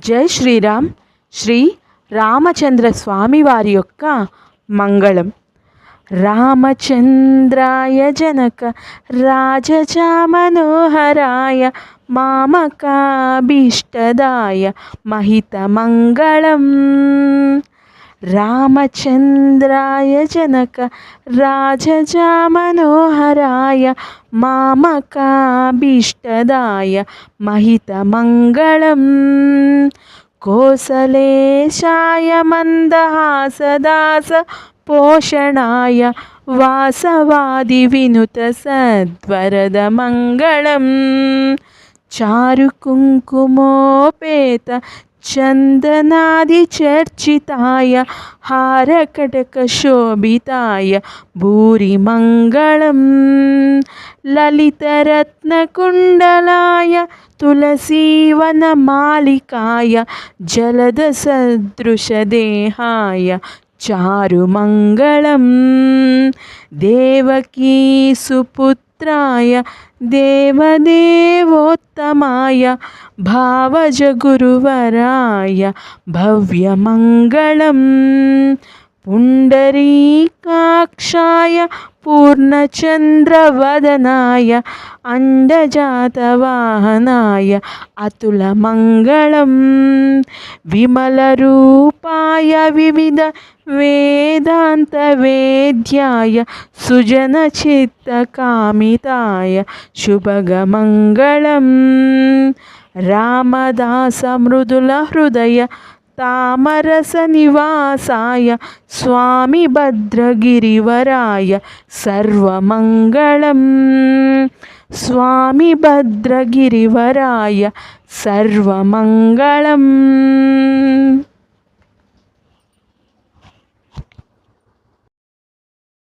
జై శ్రీరామ్. శ్రీ రామచంద్ర స్వామి వారి యొక్క మంగళం. రామచంద్రాయ జనక రాజజా మనోహరాయ మామకాభీష్టదాయ మహిత మంగళం. రామచంద్రాయ జనక రాజజా మనోహరాయ మామకాభీష్టదాయ మహిత మంగళం. కోసలేశాయ మందహాసదాస పోషణాయ వాసవాది వినుత సద్వరద మంగళం. చారు కుంకుమోపేత చందనాది చర్చితాయ హారకటక శోభితాయ భూరి మంగళం. లలితరత్నకుండలాయ తులసీవన మాలికాయ జలద సదృశదేహాయ చారు మంగళం. దేవకీ సుపుత్రాయ దేవదేవోత్తమాయ భావజ గురువరాయ భవ్యమంగళం. పుండరీకాక్షాయ పూర్ణచంద్రవదనాయ అండజాతవాహనాయ అతులమంగళం. విమలరూపాయ వివిధ వేదాంత వేద్యాయ సుజనచిత్తకామితాయ శుభగమంగళం. రామదాస మృదుల హృదయ తామరస నివాసాయ స్వామి భద్రగిరివరాయ సర్వమంగళం. స్వామి భద్రగిరివరాయ సర్వమంగళం.